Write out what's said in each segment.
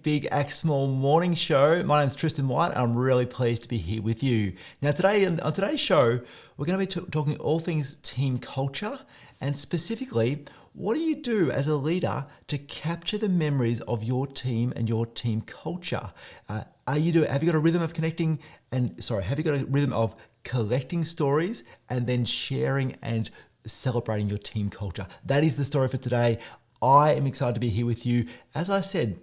Big Act Small morning show. My name's Tristan White. And I'm really pleased to be here with you. Now today, on today's show, we're going to be talking all things team culture, and specifically, what do you do as a leader to capture the memories of your team and your team culture? Have you got a rhythm of connecting have you got a rhythm of collecting stories and then sharing and celebrating your team culture? That is the story for today. I am excited to be here with you. As I said,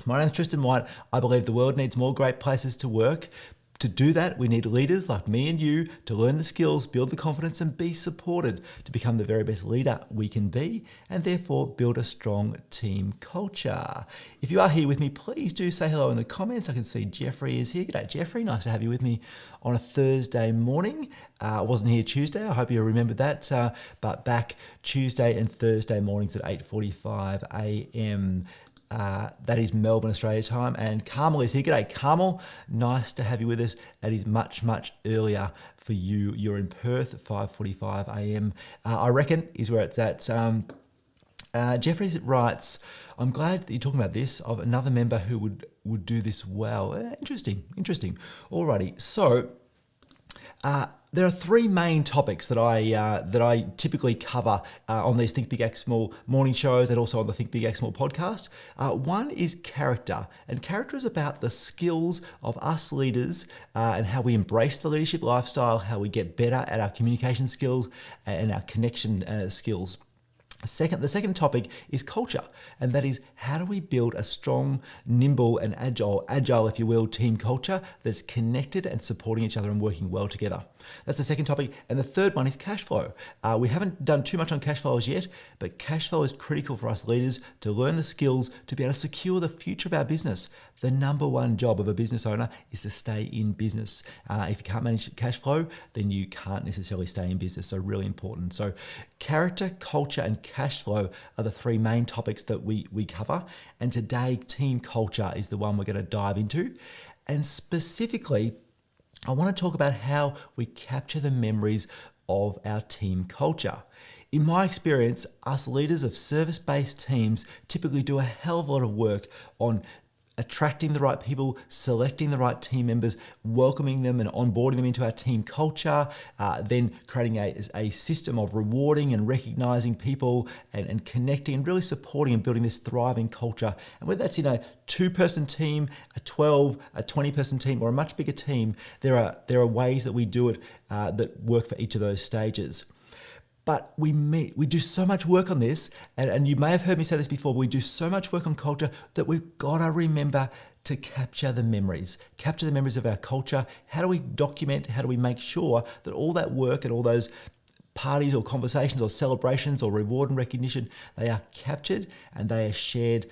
my name is Tristan White. I believe the world needs more great places to work. To do that, we need leaders like me and you to learn the skills, build the confidence, and be supported to become the very best leader we can be, and therefore build a strong team culture. If you are here with me, please do say hello in the comments. I can see Jeffrey is here. G'day, Jeffrey. Nice to have you with me on a Thursday morning. I wasn't here Tuesday. I hope you remembered that. But back Tuesday and Thursday mornings at 8:45 a.m. That is Melbourne, Australia time, and Carmel is here. G'day, Carmel. Nice to have you with us. That is much, much earlier for you. You're in Perth at 5:45 a.m. I reckon is where it's at. Jeffrey writes, I'm glad that you're talking about this, of another member who would do this well. Interesting. Alrighty, so there are three main topics that I typically cover on these Think Big Act Small morning shows and also on the Think Big Act Small podcast. One is character, and character is about the skills of us leaders and how we embrace the leadership lifestyle, how we get better at our communication skills and our connection skills. The second topic is culture, and that is how do we build a strong, nimble and agile if you will, team culture that's connected and supporting each other and working well together. That's the second topic. And the third one is cash flow. We haven't done too much on cash flow as yet, but cash flow is critical for us leaders to learn the skills to be able to secure the future of our business. The number one job of a business owner is to stay in business. If you can't manage cash flow, then you can't necessarily stay in business. So really important. So character, culture, and cash flow are the three main topics that we cover. And today, team culture is the one we're going to dive into. And specifically, I want to talk about how we capture the memories of our team culture. In my experience, us leaders of service-based teams typically do a hell of a lot of work on attracting the right people, selecting the right team members, welcoming them and onboarding them into our team culture, then creating a system of rewarding and recognizing people and connecting and really supporting and building this thriving culture. And whether that's in a 2-person team, a 12, a 20-person team, or a much bigger team, there are ways that we do it that work for each of those stages. But we do so much work on this, and you may have heard me say this before, but we do so much work on culture that we've got to remember to capture the memories of our culture. How do we document, how do we make sure that all that work and all those parties or conversations or celebrations or reward and recognition, they are captured and they are shared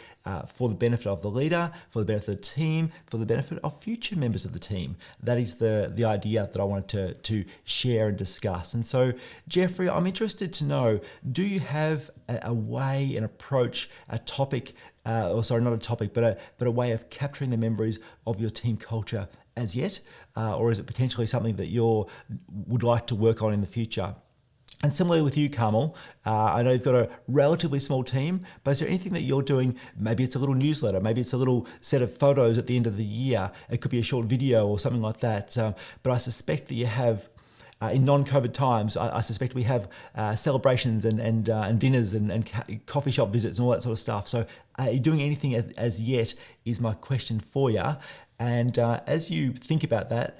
for the benefit of the leader, for the benefit of the team, for the benefit of future members of the team. That is the idea that I wanted to share and discuss. And so, Jeffrey, I'm interested to know, do you have a way, an approach, a topic, not a topic, but a way of capturing the memories of your team culture as yet? Or is it potentially something that you would like to work on in the future? And similarly with you, Carmel, I know you've got a relatively small team, but is there anything that you're doing? Maybe it's a little newsletter, maybe it's a little set of photos at the end of the year. It could be a short video or something like that. But I suspect that you have, in non-COVID times, I suspect we have celebrations and dinners and coffee shop visits and all that sort of stuff. So are you doing anything as yet is my question for you. And as you think about that,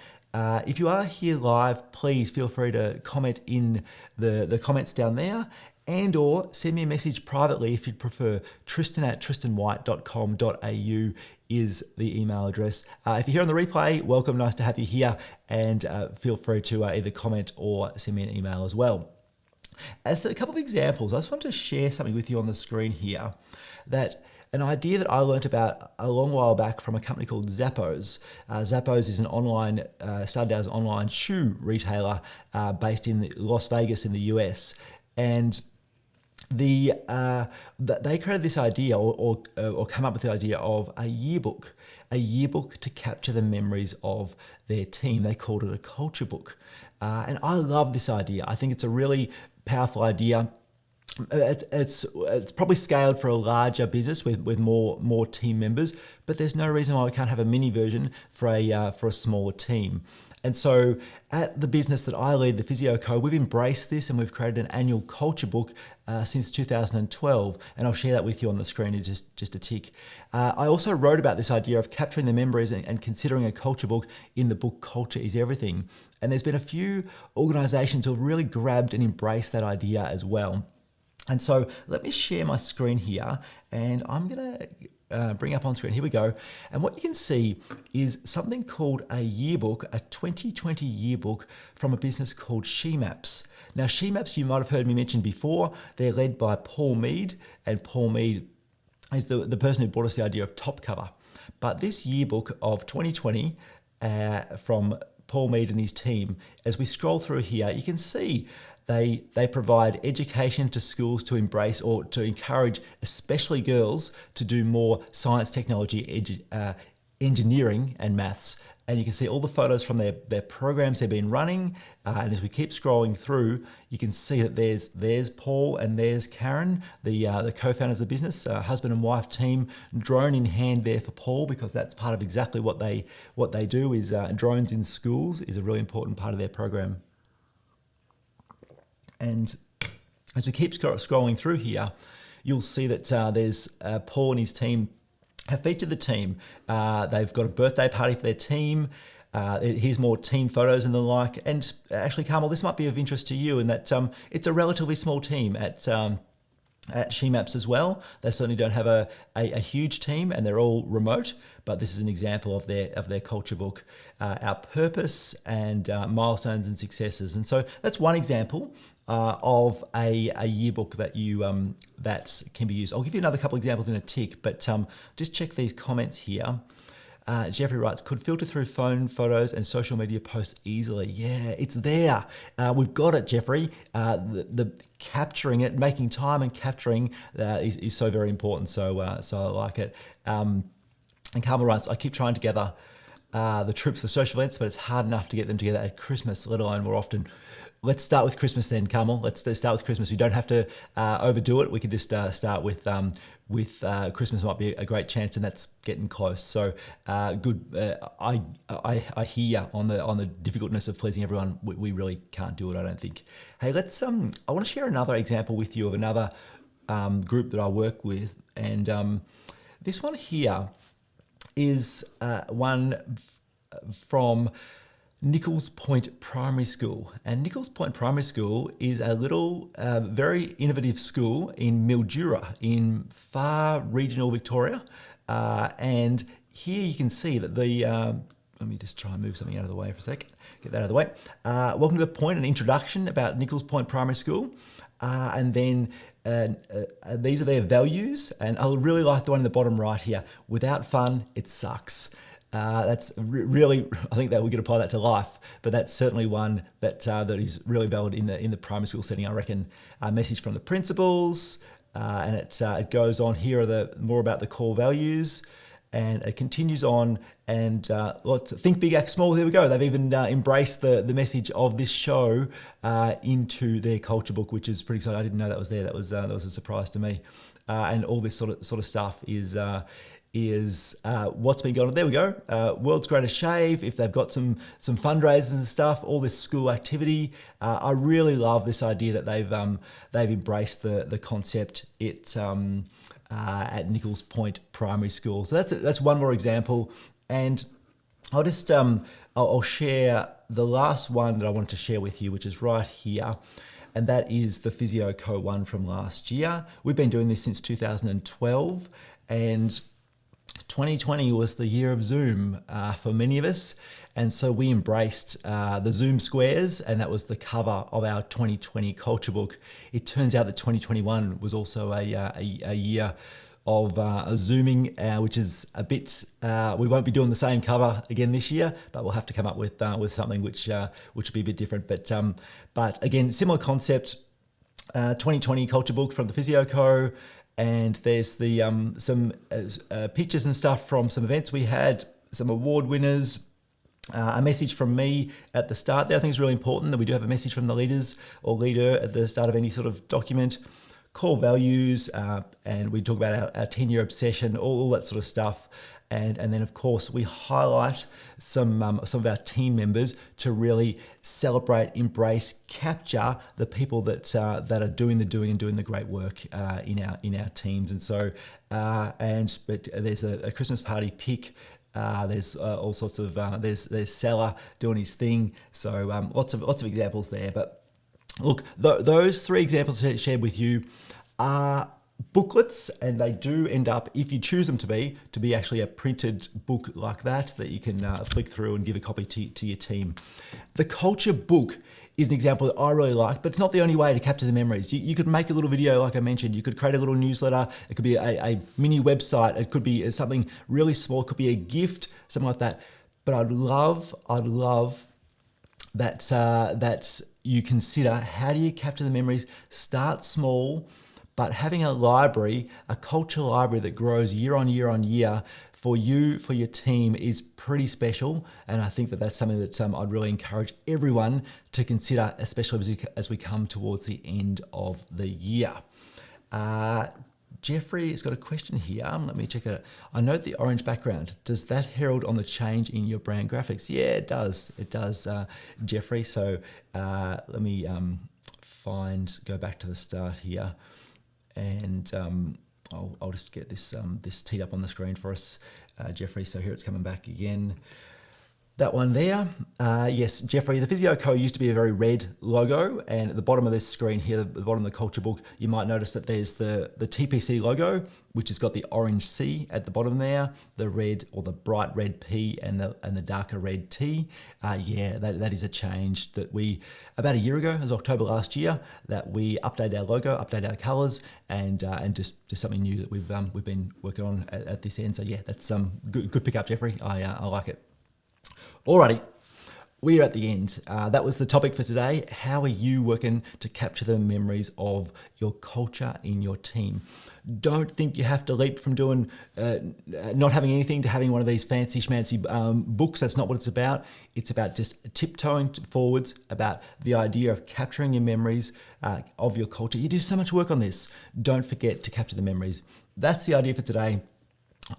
if you are here live, please feel free to comment in the comments down there, and or send me a message privately if you'd prefer. Tristan@tristanwhite.com.au is the email address. If you're here on the replay, welcome, nice to have you here, and feel free to either comment or send me an email as well. As a couple of examples, I just want to share something with you on the screen here, that an idea that I learned about a long while back from a company called Zappos. Zappos is started out as an online shoe retailer based in Las Vegas in the US. And they created this idea or come up with the idea of a yearbook to capture the memories of their team. They called it a culture book. And I love this idea. I think it's a really powerful idea. It's probably scaled for a larger business with more team members, but there's no reason why we can't have a mini version for a smaller team. And so at the business that I lead, the Physio Co, we've embraced this and we've created an annual culture book since 2012. And I'll share that with you on the screen in just a tick. I also wrote about this idea of capturing the memories and considering a culture book in the book Culture is Everything. And there's been a few organizations who have really grabbed and embraced that idea as well. And so let me share my screen here, and I'm going to bring up on screen. Here we go. And what you can see is something called a yearbook, a 2020 yearbook from a business called SheMaps. Now, SheMaps, you might have heard me mention before. They're led by Paul Mead, and Paul Mead is the person who brought us the idea of top cover. But this yearbook of 2020 from Paul Mead and his team, as we scroll through here, you can see they provide education to schools to embrace or to encourage, especially girls, to do more science, technology, engineering and maths. And you can see all the photos from their programs they've been running. And as we keep scrolling through, you can see that there's Paul and there's Karen, the co-founders of the business, husband and wife team, drone in hand there for Paul, because that's part of exactly what they do. Is drones in schools is a really important part of their program. And as we keep scrolling through here, you'll see that there's Paul and his team have featured the team. They've got a birthday party for their team. Here's more team photos and the like. And actually, Carmel, this might be of interest to you in that it's a relatively small team at SheMaps as well. They certainly don't have a huge team, and they're all remote, but this is an example of their culture book, our purpose and milestones and successes. And so that's one example of a yearbook that that can be used. I'll give you another couple examples in a tick, but just check these comments here. Jeffrey writes, could filter through phone photos and social media posts easily. Yeah, it's there. We've got it, Jeffrey. The capturing it, making time and capturing is so very important. So I like it. And Carmel writes, I keep trying to gather the troops for social events, but it's hard enough to get them together at Christmas, let alone more often. Let's start with Christmas then, Carmel. Let's start with Christmas. We don't have to overdo it. We can just start with Christmas. Might be a great chance, and that's getting close. So good. I hear on the difficultness of pleasing everyone. We really can't do it, I don't think. Hey, let's. I want to share another example with you of another group that I work with, and this one here is one from Nichols Point Primary School. And Nichols Point Primary School is a little, very innovative school in Mildura in far regional Victoria. And here you can see that let me just try and move something out of the way for a sec. Get that out of the way. Welcome to the point, an introduction about Nichols Point Primary School. And then these are their values. And I really like the one in the bottom right here. Without fun, it sucks. That's really, I think that we could apply that to life, but that's certainly one that is really valid in the primary school setting. I reckon a message from the principals, and it goes on. Here are more about the core values, and it continues on. And let's think big, act small. There we go. They've even embraced the message of this show into their culture book, which is pretty exciting. I didn't know that was there. That was a surprise to me. And all this sort of stuff is what's been going on. There we go. World's Greatest Shave. If they've got some fundraisers and stuff, all this school activity. I really love this idea that they've embraced the concept at Nichols Point Primary School. So that's one more example, and I'll just I'll share the last one that I wanted to share with you, which is right here. And that is the Physio Co one from last year. We've been doing this since 2012, and 2020 was the year of Zoom for many of us, and so we embraced the Zoom squares, and that was the cover of our 2020 culture book. It turns out that 2021 was also a year of Zooming, which is a bit. We won't be doing the same cover again this year, but we'll have to come up with something which will be a bit different. But again, similar concept. 2020 culture book from the Physio Co. And there's the some pictures and stuff from some events we had, some award winners, a message from me at the start there. I think it's really important that we do have a message from the leaders or leader at the start of any sort of document. core values, and we talk about our 10-year obsession, all that sort of stuff. And then, of course, we highlight some of our team members to really celebrate, embrace, capture the people that are doing the great work in our teams. And so, but there's a Christmas party pick. There's all sorts of there's Salah doing his thing. So lots of examples there. But look, those 3 examples I shared with you are booklets, and they do end up, if you choose them to be actually a printed book like that you can flick through and give a copy to your team. The culture book is an example that I really like, but it's not the only way to capture the memories. You could make a little video, like I mentioned. You could create a little newsletter. It could be a mini website. It could be something really small. It could be a gift, something like that. But I'd love that you consider, how do you capture the memories? Start small, but having a library, a culture library that grows year on year on year for you, for your team, is pretty special. And I think that's something that I'd really encourage everyone to consider, especially as we come towards the end of the year. Jeffrey has got a question here. Let me check that out. I note the orange background. Does that herald on the change in your brand graphics? Yeah, it does. It does, Jeffrey. So let me go back to the start here. And I'll just get this teed up on the screen for us, Jeffrey. So here it's coming back again. That one there. Yes, Jeffrey, the Physio Co used to be a very red logo, and at the bottom of this screen here, the bottom of the culture book, you might notice that there's the TPC logo, which has got the orange C at the bottom there, the red or the bright red P and the darker red T. Yeah, that is a change that we, about a year ago, it was October last year, that we updated our logo, updated our colors, and just something new that we've been working on at this end. So yeah, that's good pick up, Jeffrey. I like it. Alrighty, we're at the end. That was the topic for today. How are you working to capture the memories of your culture in your team? Don't think you have to leap from doing not having anything to having one of these fancy schmancy books. That's not what it's about. It's about just tiptoeing forwards, about the idea of capturing your memories of your culture. You do so much work on this. Don't forget to capture the memories. That's the idea for today.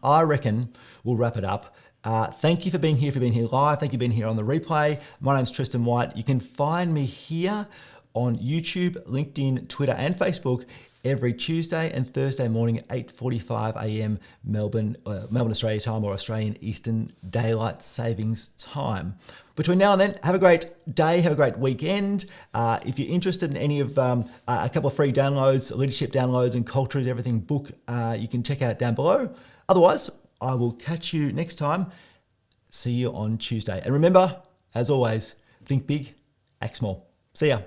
I reckon we'll wrap it up. Thank you for being here, if you've been here live. Thank you for being here on the replay. My name's Tristan White. You can find me here on YouTube, LinkedIn, Twitter, and Facebook every Tuesday and Thursday morning at 8:45 a.m. Melbourne, Australia time, or Australian Eastern Daylight Savings Time. Between now and then, have a great day, have a great weekend. If you're interested in any of a couple of free downloads, leadership downloads and culture is everything book, you can check out down below. Otherwise, I will catch you next time. See you on Tuesday. And remember, as always, think big, act small. See ya.